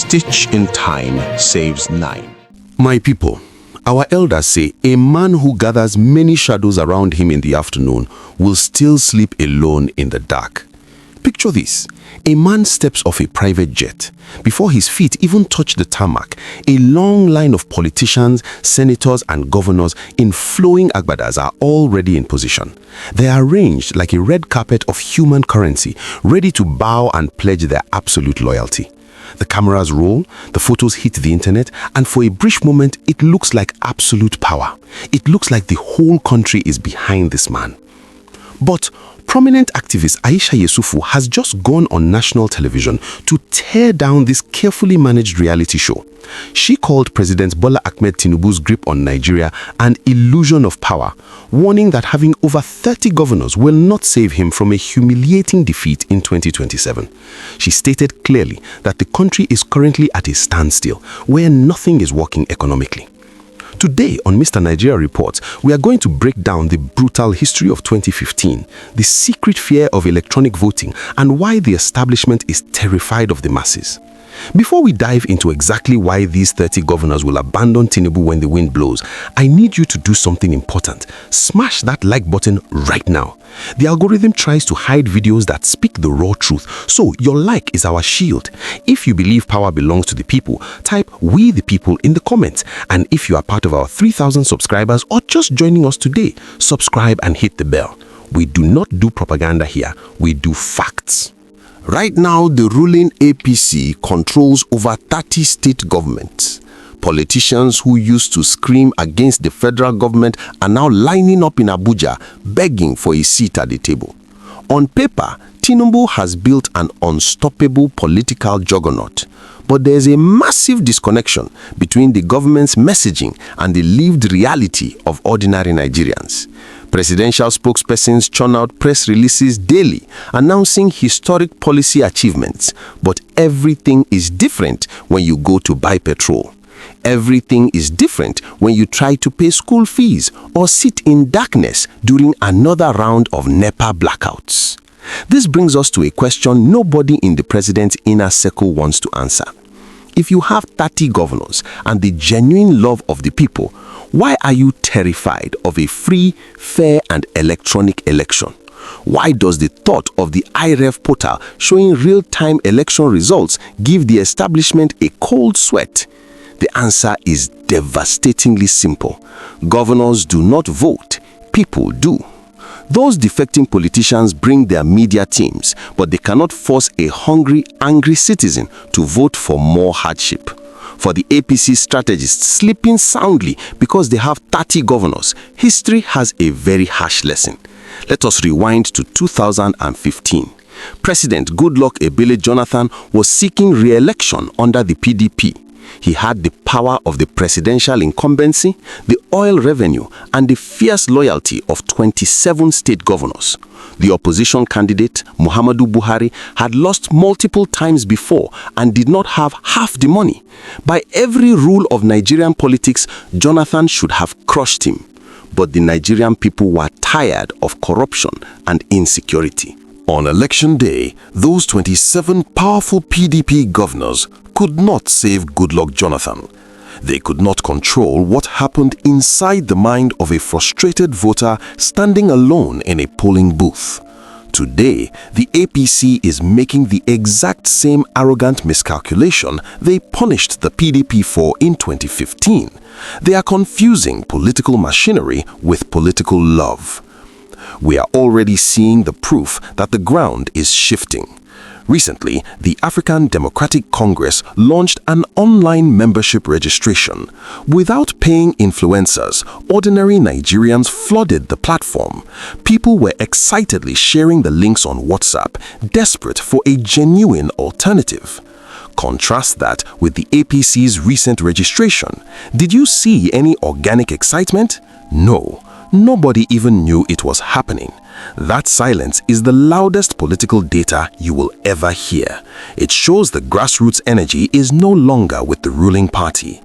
stitch in time saves 9. My people, our elders say a man who gathers many shadows around him in the afternoon will still sleep alone in the dark. Picture this. A man steps off a private jet. Before his feet even touch the tarmac, a long line of politicians, senators, and governors in flowing agbadas are already in position. They are arranged like a red carpet of human currency, ready to bow and pledge their absolute loyalty. The cameras roll, the photos hit the internet, and for a brief moment, it looks like absolute power. It looks like the whole country is behind this man. But prominent activist Aisha Yesufu has just gone on national television to tear down this carefully managed reality show. She called President Bola Ahmed Tinubu's grip on Nigeria an illusion of power, warning that having over 30 governors will not save him from a humiliating defeat in 2027. She stated clearly that the country is currently at a standstill, where nothing is working economically. Today on Mr. Nigeria Reports, we are going to break down the brutal history of 2015, the secret fear of electronic voting, and why the establishment is terrified of the masses. Before we dive into exactly why these 30 governors will abandon Tinubu when the wind blows, I need you to do something important. Smash that like button right now. The algorithm tries to hide videos that speak the raw truth, so your like is our shield. If you believe power belongs to the people, type "We the People" in the comments. And if you are part of our 3,000 subscribers or just joining us today, subscribe and hit the bell. We do not do propaganda here, we do facts. Right now, the ruling APC controls over 30 state governments. Politicians who used to scream against the federal government are now lining up in Abuja, begging for a seat at the table. On paper, Tinubu has built an unstoppable political juggernaut. But there's a massive disconnection between the government's messaging and the lived reality of ordinary Nigerians. Presidential spokespersons churn out press releases daily announcing historic policy achievements, but everything is different when you go to buy petrol. Everything is different when you try to pay school fees or sit in darkness during another round of NEPA blackouts. This brings us to a question nobody in the president's inner circle wants to answer. If you have 30 governors and the genuine love of the people, why are you terrified of a free, fair, and electronic election? Why does the thought of the IReV portal showing real-time election results give the establishment a cold sweat? The answer is devastatingly simple. Governors do not vote, people do. Those defecting politicians bring their media teams, but they cannot force a hungry, angry citizen to vote for more hardship. For the APC strategists sleeping soundly because they have 30 governors, history has a very harsh lesson. Let us rewind to 2015. President Goodluck Jonathan was seeking re-election under the PDP. He had the power of the presidential incumbency, the oil revenue, and the fierce loyalty of 27 state governors. The opposition candidate, Muhammadu Buhari, had lost multiple times before and did not have half the money. By every rule of Nigerian politics, Jonathan should have crushed him. But the Nigerian people were tired of corruption and insecurity. On election day, those 27 powerful PDP governors could not save Goodluck Jonathan. They could not control what happened inside the mind of a frustrated voter standing alone in a polling booth. Today, the APC is making the exact same arrogant miscalculation they punished the PDP for in 2015. They are confusing political machinery with political love. We are already seeing the proof that the ground is shifting. Recently, the African Democratic Congress launched an online membership registration. Without paying influencers, ordinary Nigerians flooded the platform. People were excitedly sharing the links on WhatsApp, desperate for a genuine alternative. Contrast that with the APC's recent registration. Did you see any organic excitement? No. Nobody even knew it was happening. That silence is the loudest political data you will ever hear. It shows the grassroots energy is no longer with the ruling party.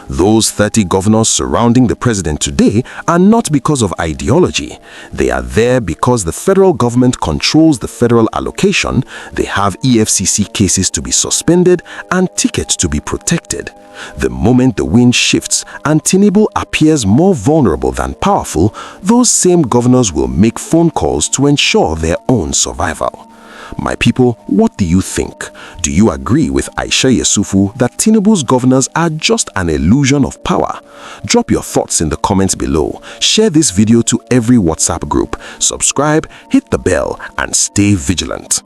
Those 30 governors surrounding the president today are not because of ideology. They are there because the federal government controls the federal allocation, they have EFCC cases to be suspended and tickets to be protected. The moment the wind shifts and Tinubu appears more vulnerable than powerful, those same governors will make phone calls to ensure their own survival. My people, what do you think? Do you agree with Aisha Yesufu that Tinubu's governors are just an illusion of power? Drop your thoughts in the comments below. Share this video to every WhatsApp group. Subscribe, hit the bell, and stay vigilant.